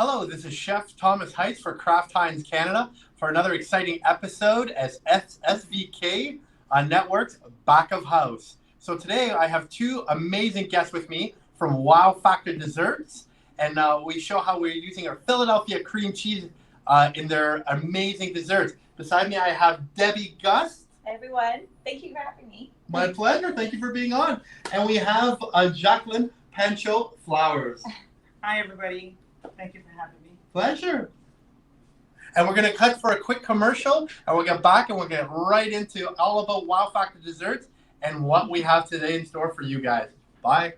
Hello, this is Chef Thomas Heitz for KraftHeinz Canada for another exciting episode as SVK Network's Back of House. So today I have two amazing guests with me from Wow Factor Desserts, and we show how we're using our Philadelphia cream cheese in their amazing desserts. Beside me I have Debbie Gust. Hi everyone, thank you for having me. My pleasure, thank you for being on. And we have Jacqueline Pancho Flowers. Hi everybody. Thank you for having me. Pleasure. And we're going to cut for a quick commercial, and we'll get back and we'll get right into all about Wow Factor Desserts and what we have today in store for you guys. Bye.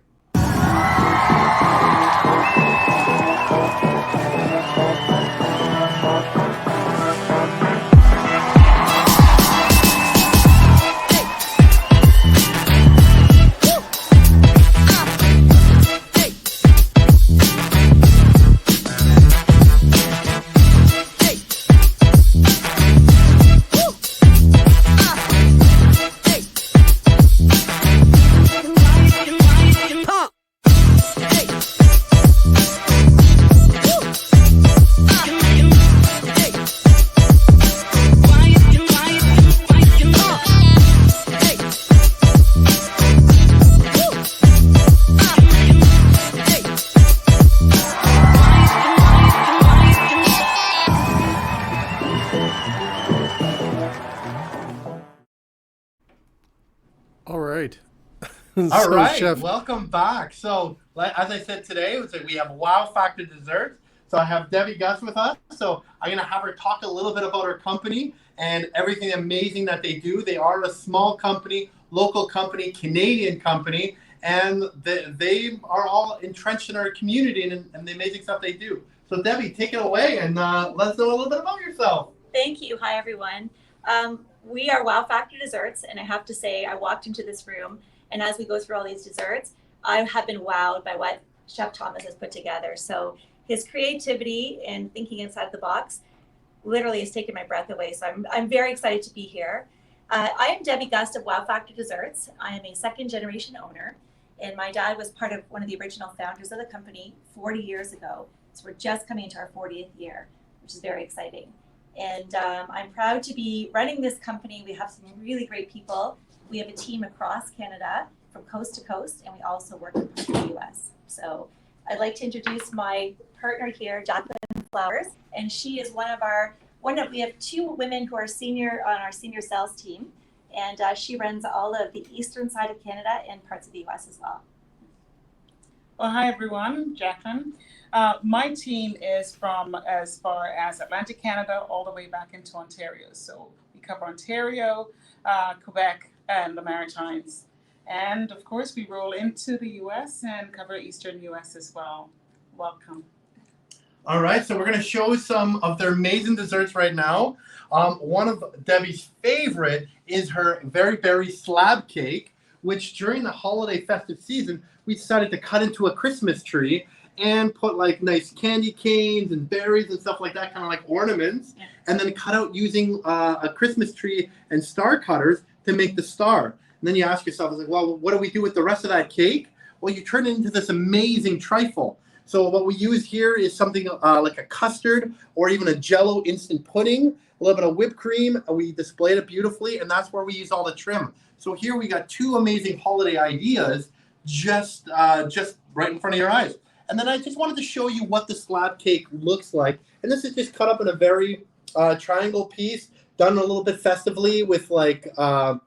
All right, Chef. Welcome back. So, as I said today, we have Wow Factor Desserts. So I have Debbie Gust with us. So I'm going to have her talk a little bit about her company and everything amazing that they do. They are a small company, local company, Canadian company, and they are all entrenched in our community and the amazing stuff they do. So Debbie, take it away and let's know a little bit about yourself. Thank you. Hi, everyone. We are Wow Factor Desserts, and I have to say I walked into this room, and as we go through all these desserts, I have been wowed by what Chef Thomas has put together. So his creativity and thinking inside the box literally has taken my breath away. So I'm very excited to be here. I am Debbie Gust of Wow Factor Desserts. I am a second generation owner, and my dad was part of one of the original founders of the company 40 years ago. So we're just coming into our 40th year, which is very exciting. And I'm proud to be running this company. We have some really great people. We have a team across Canada from coast to coast, and we also work in the US. So I'd like to introduce my partner here, Jacqueline Flowers, and she is we have two women who are senior on our senior sales team, and she runs all of the eastern side of Canada and parts of the US as well. Well, hi everyone, Jacqueline. My team is from as far as Atlantic Canada all the way back into Ontario. So we cover Ontario, Quebec, and the Maritimes. And of course, we roll into the US and cover Eastern US as well. Welcome. All right, so we're going to show some of their amazing desserts right now. One of Debbie's favorite is her very berry slab cake, which during the holiday festive season, we decided to cut into a Christmas tree and put like nice candy canes and berries and stuff like that, kind of like ornaments, and then cut out using a Christmas tree and star cutters to make the star. And then you ask yourself, like, well, what do we do with the rest of that cake? Well, you turn it into this amazing trifle. So what we use here is something like a custard or even a Jell-O instant pudding, a little bit of whipped cream, and we displayed it beautifully, and that's where we use all the trim. So here we got two amazing holiday ideas just right in front of your eyes. And then I just wanted to show you what the slab cake looks like. And this is just cut up in a very triangle piece, done a little bit festively with like some,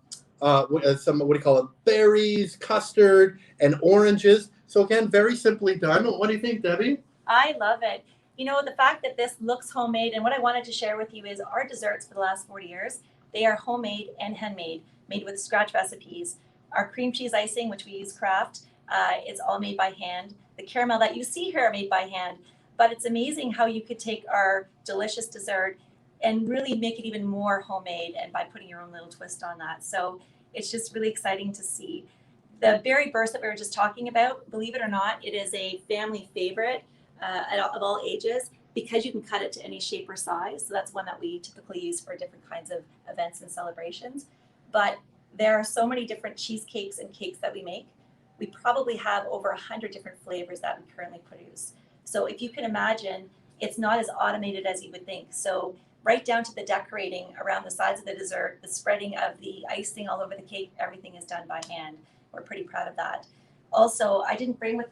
berries, custard, and oranges. So again, very simply done. What do you think, Debbie? I love it. You know, the fact that this looks homemade, and what I wanted to share with you is our desserts for the last 40 years, they are homemade and handmade, made with scratch recipes. Our cream cheese icing, which we use Kraft, it's all made by hand. The caramel that you see here are made by hand, but it's amazing how you could take our delicious dessert and really make it even more homemade and by putting your own little twist on that. So it's just really exciting to see. The berry burst that we were just talking about, believe it or not, it is a family favorite of all ages because you can cut it to any shape or size. So that's one that we typically use for different kinds of events and celebrations. But there are so many different cheesecakes and cakes that we make. We probably have over 100 different flavors that we currently produce. So if you can imagine it's not as automated as you would think. So right down to the decorating around the sides of the dessert, the spreading of the icing all over the cake, everything is done by hand. We're pretty proud of that. Also, I didn't bring with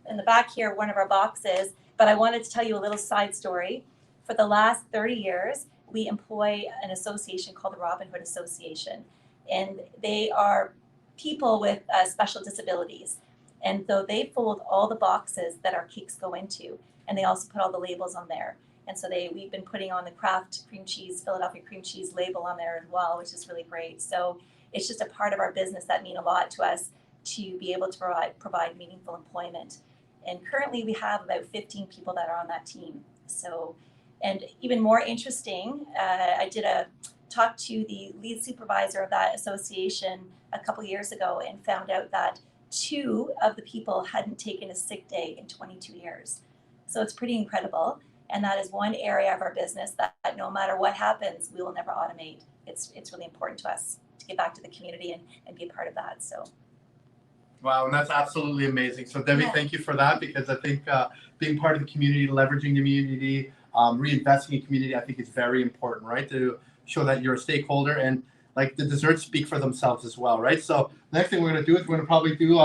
in the back here one of our boxes, but I wanted to tell you a little side story. For the last 30 years, we employ an association called the Robin Hood Association, and they are people with special disabilities. And so they fold all the boxes that our cakes go into, and they also put all the labels on there. And so we've been putting on the Kraft cream cheese, Philadelphia cream cheese label on there as well, which is really great. So it's just a part of our business that mean a lot to us to be able to provide meaningful employment. And currently we have about 15 people that are on that team. So, and even more interesting, I did a talk to the lead supervisor of that association a couple years ago and found out that 2 of the people hadn't taken a sick day in 22 years. So it's pretty incredible. And that is one area of our business that no matter what happens, we will never automate. It's really important to us to give back to the community and be a part of that. So. Wow, and that's absolutely amazing. So Debbie, thank you for that, because I think being part of the community, leveraging the community, reinvesting in community, I think is very important, right? To show that you're a stakeholder, and like the desserts speak for themselves as well, right? So next thing we're gonna do is we're gonna probably do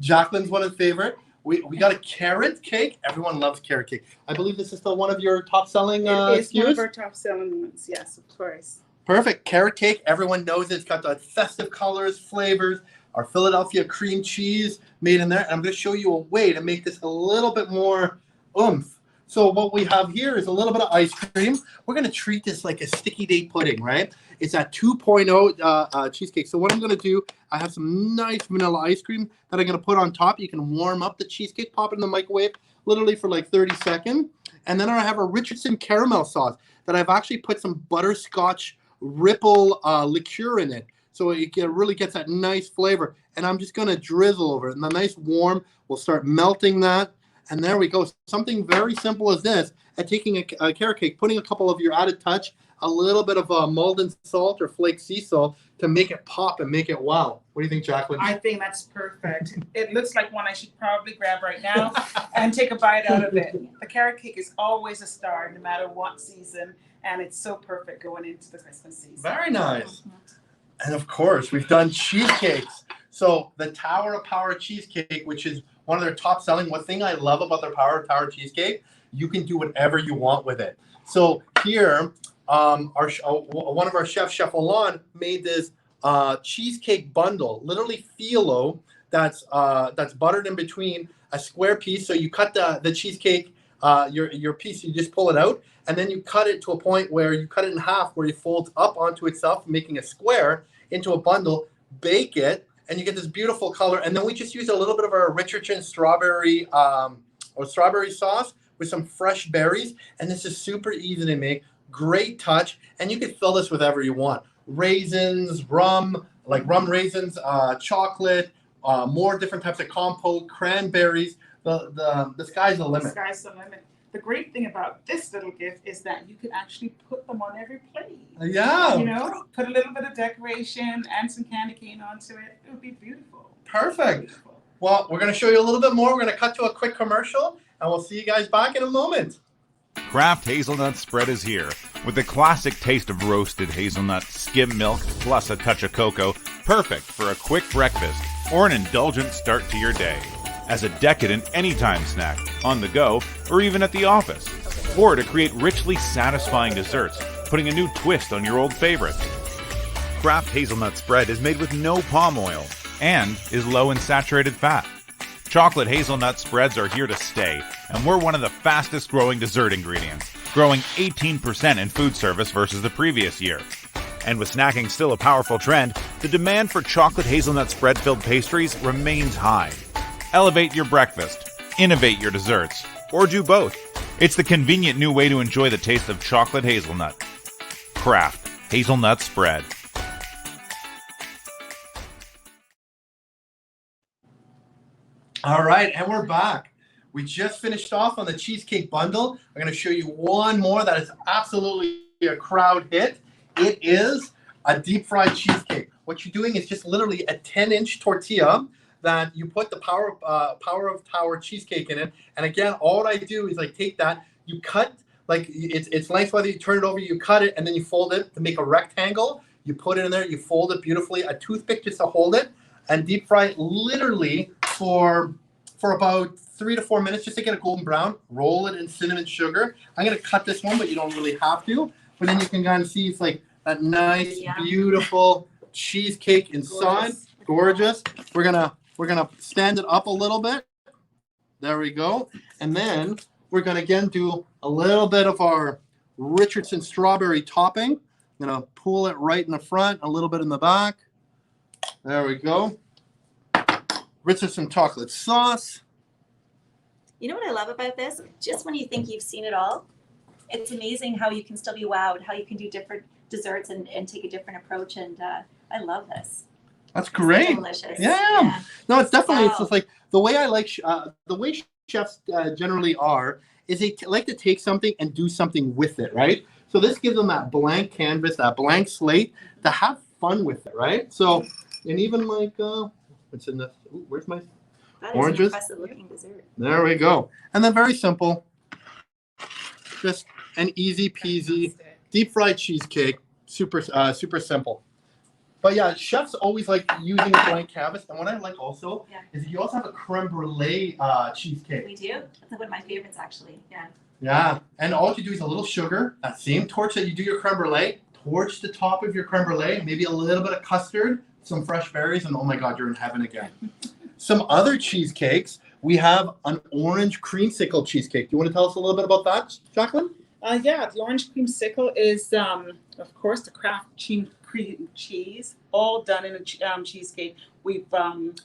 Jacqueline's one of the favorite. We got a carrot cake. Everyone loves carrot cake. I believe this is still one of your top selling It is one SKUs. of our top selling ones, yes, of course. Perfect. Carrot cake. Everyone knows it. It's got the festive colors, flavors, our Philadelphia cream cheese made in there. And I'm going to show you a way to make this a little bit more oomph. So what we have here is a little bit of ice cream. We're going to treat this like a sticky date pudding, right? It's at 2.0 cheesecake. So what I'm going to do, I have some nice vanilla ice cream that I'm going to put on top. You can warm up the cheesecake, pop it in the microwave literally for like 30 seconds. And then I have a Richardson caramel sauce that I've actually put some butterscotch ripple liqueur in it. So it really gets that nice flavor. And I'm just going to drizzle over it. And the nice warm will start melting that. And there we go. Something very simple as this, at taking a carrot cake, putting a couple of your added touch, a little bit of Malden salt or flake sea salt to make it pop and make it wow. What do you think, Jacqueline? I think that's perfect. It looks like one I should probably grab right now and take a bite out of it. The carrot cake is always a star, no matter what season, and it's so perfect going into the Christmas season. Very nice. And of course, we've done cheesecakes. So the Tower of Power cheesecake, which is one of their top selling. One thing I love about their Power of Tower cheesecake, you can do whatever you want with it. So here, one of our chefs, Chef Olan, made this cheesecake bundle, literally phyllo, that's buttered in between a square piece. So you cut the cheesecake, your piece, you just pull it out, and then you cut it to a point where you cut it in half, where it folds up onto itself, making a square into a bundle, bake it, and you get this beautiful color. And then we just use a little bit of our Richardson strawberry sauce with some fresh berries. And this is super easy to make, great touch. And you can fill this with whatever you want. Raisins, rum, like rum raisins, chocolate, more different types of compote, cranberries. The sky's the limit. The sky's the limit. The great thing about this little gift is that you can actually put them on every plate. Yeah. You know, put a little bit of decoration and some candy cane onto it. It would be beautiful. Perfect. Beautiful. Well, we're going to show you a little bit more. We're going to cut to a quick commercial, and we'll see you guys back in a moment. Kraft Hazelnut Spread is here with the classic taste of roasted hazelnut, skim milk, plus a touch of cocoa. Perfect for a quick breakfast or an indulgent start to your day. As a decadent anytime snack, on the go, or even at the office. Or to create richly satisfying desserts, putting a new twist on your old favorites. Kraft Hazelnut Spread is made with no palm oil and is low in saturated fat. Chocolate hazelnut spreads are here to stay, and we're one of the fastest growing dessert ingredients, growing 18% in food service versus the previous year. And with snacking still a powerful trend, the demand for chocolate hazelnut spread-filled pastries remains high. Elevate your breakfast, innovate your desserts, or do both. It's the convenient new way to enjoy the taste of chocolate hazelnut. Kraft Hazelnut Spread. All right, and we're back. We just finished off on the Cheesecake Bundle. I'm going to show you one more that is absolutely a crowd hit. It is a deep fried cheesecake. What you're doing is just literally a 10-inch tortilla that you put the Power of Tower cheesecake in it. And again, all I do is like take that, you cut, like it's lengthwise, you turn it over, you cut it, and then you fold it to make a rectangle. You put it in there, you fold it beautifully, a toothpick just to hold it, and deep fry it literally for about 3 to 4 minutes just to get a golden brown. Roll it in cinnamon sugar. I'm going to cut this one, but you don't really have to. But then you can kind of see it's like that nice, beautiful cheesecake inside. Gorgeous. We're gonna stand it up a little bit. There we go. And then we're gonna again do a little bit of our Richardson strawberry topping. I'm gonna pull it right in the front, a little bit in the back. There we go. Richardson chocolate sauce. You know what I love about this? Just when you think you've seen it all, it's amazing how you can still be wowed, how you can do different desserts and take a different approach. And I love this. That's great. So delicious. Yeah. No, it's definitely, it's Wow. just like the way I like, the way chefs generally are, is they like to take something and do something with it, right? So this gives them that blank canvas, that blank slate to have fun with it, right? So, and even like, what's in this? Ooh, where's my That is oranges? an impressive looking dessert. There we go. And then very simple, just an easy peasy deep fried cheesecake, super simple. But yeah, chefs always like using a blank canvas. And what I like also is you also have a creme brulee cheesecake. We do. That's one of my favorites, actually. Yeah. Yeah, and all you do is a little sugar, that same torch that you do your creme brulee, torch the top of your creme brulee, maybe a little bit of custard, some fresh berries, and oh my God, you're in heaven again. Some other cheesecakes, we have an orange creamsicle cheesecake. Do you want to tell us a little bit about that, Jacqueline? Yeah, the orange creamsicle is, of course, the Kraft cream cheese, all done in a cheesecake. We've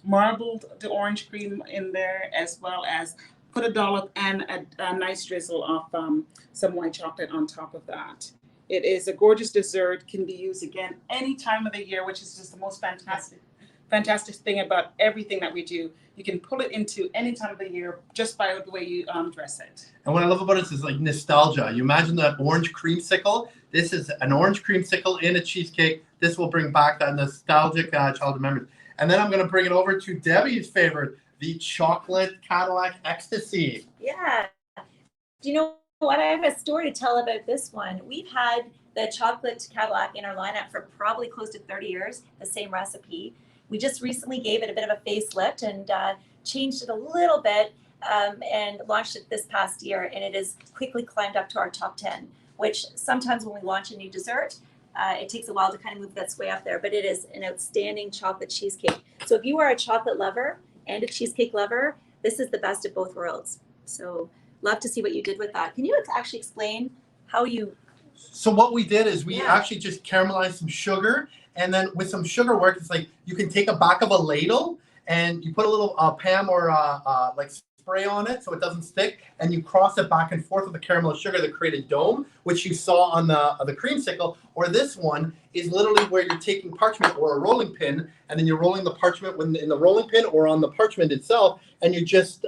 marbled the orange cream in there, as well as put a dollop and a nice drizzle of some white chocolate on top of that. It is a gorgeous dessert, can be used again any time of the year, which is just the most fantastic thing about everything that we do. You can pull it into any time of the year just by the way you dress it. And what I love about it is like nostalgia. You imagine that orange creamsicle. This is an orange creamsicle in a cheesecake. This will bring back that nostalgic childhood memories. And then I'm going to bring it over to Debbie's favorite, the chocolate Cadillac Ecstasy. Yeah. Do you know what? I have a story to tell about this one. We've had the chocolate Cadillac in our lineup for probably close to 30 years, the same recipe. We just recently gave it a bit of a facelift and changed it a little bit and launched it this past year. And it has quickly climbed up to our top 10, which sometimes when we launch a new dessert, it takes a while to kind of move that way up there. But it is an outstanding chocolate cheesecake. So if you are a chocolate lover and a cheesecake lover, this is the best of both worlds. So love to see what you did with that. Can you actually explain how you... So what we did is we actually just caramelized some sugar. And then with some sugar work, it's like you can take a back of a ladle and you put a little Pam or like spray on it so it doesn't stick, and you cross it back and forth with the caramel sugar to create a dome, which you saw on the creamsicle. Or this one is literally where you're taking parchment or a rolling pin, and then you're rolling the parchment in the rolling pin or on the parchment itself, and you're just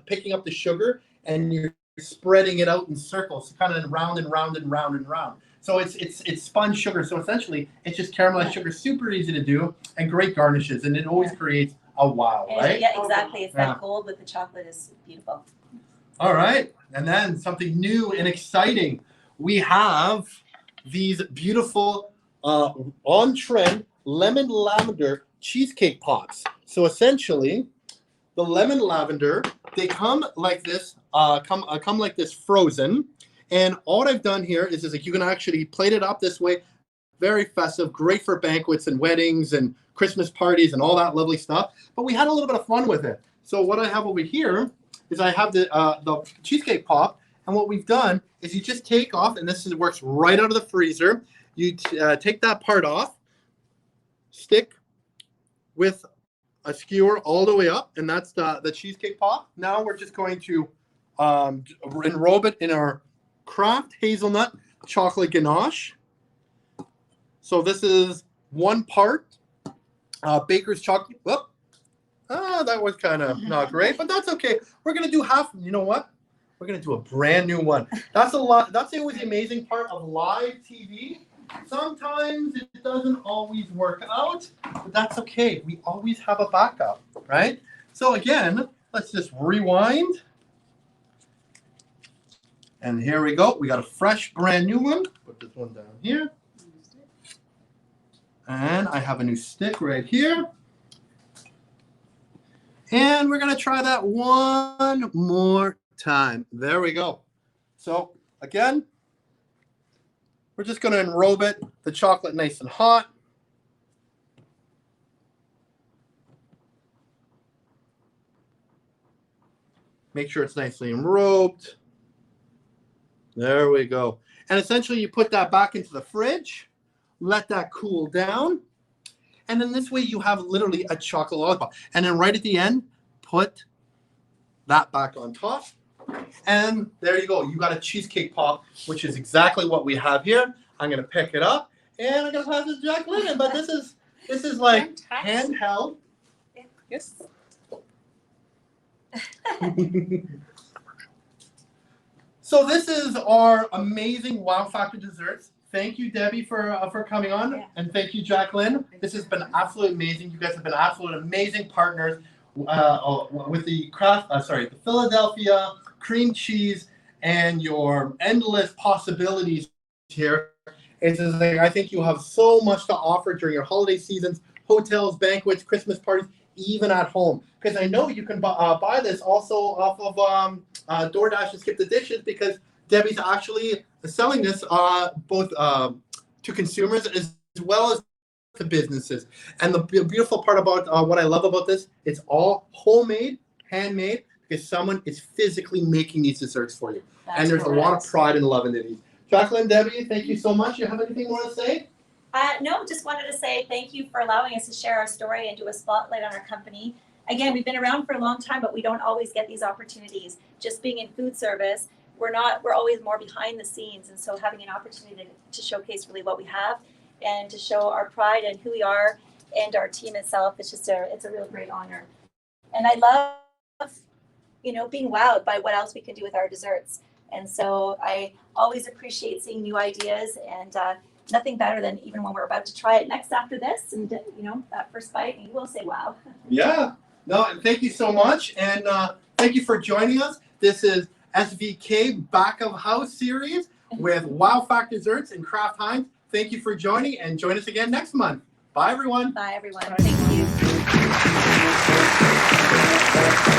picking up the sugar and you're spreading it out in circles, kind of round and round and round and round. So it's sponge sugar. So essentially, it's just caramelized sugar, super easy to do, and great garnishes, and it always creates a wow, right? Yeah, exactly. It's that gold with the chocolate is beautiful. All right, and then something new and exciting. We have these beautiful on-trend lemon lavender cheesecake pops. So essentially, the lemon lavender, they come like this, come like this frozen. And all I've done here is like you can actually plate it up this way. Very festive, great for banquets and weddings and Christmas parties and all that lovely stuff. But we had a little bit of fun with it. So what I have over here is I have the cheesecake pop. And what we've done is you just take off, and works right out of the freezer. You take that part off, stick with a skewer all the way up, and that's the cheesecake pop. Now we're just going to enrobe it in our Kraft hazelnut chocolate ganache. So this is 1 part baker's chocolate. Whoop. That was kind of not great, but that's okay. We're going to do half. You know what? We're going to do a brand new one. That's a lot. That's always the amazing part of live TV. Sometimes it doesn't always work out, but that's okay. We always have a backup, right? So again, let's just rewind. And here we go. We got a fresh, brand new one. Put this one down here. And I have a new stick right here. And we're going to try that one more time. There we go. So, again, we're just going to enrobe it, the chocolate nice and hot. Make sure it's nicely enrobed. There we go. And essentially you put that back into the fridge, let that cool down. And then this way you have literally a chocolate lollipop. And then right at the end, put that back on top. And there you go. You got a cheesecake pop, which is exactly what we have here. I'm going to pick it up and I'm going to pass this to Jacqueline. But this is like handheld. Yes. So this is our amazing Wow Factor desserts. Thank you, Debbie, for coming on, and thank you, Jacqueline. This has been absolutely amazing. You guys have been absolutely amazing partners with the the Philadelphia cream cheese and your endless possibilities here. It's just like, I think you have so much to offer during your holiday seasons, hotels, banquets, Christmas parties, even at home. Because I know you can buy this also off of DoorDash and Skip the Dishes, because Debbie's actually selling this both to consumers as well as to businesses. And the beautiful part about what I love about this, it's all homemade, handmade, because someone is physically making these desserts for you. And there's correct. A lot of pride and love in these. Jacqueline, Debbie, thank you so much. You have anything more to say? No, just wanted to say thank you for allowing us to share our story and do a spotlight on our company. Again, we've been around for a long time, but we don't always get these opportunities. Just being in food service, we're always more behind the scenes. And so having an opportunity to showcase really what we have and to show our pride and who we are and our team itself, it's a real great honor. And I love, being wowed by what else we can do with our desserts. And so I always appreciate seeing new ideas, and nothing better than even when we're about to try it next after this, and that first bite, you will say wow. Yeah. No, and thank you so much, and thank you for joining us. This is SVK Back of House series with Wow Factor Desserts and KraftHeinz. Thank you for joining, and join us again next month. Bye, everyone. Bye, everyone. Thank you.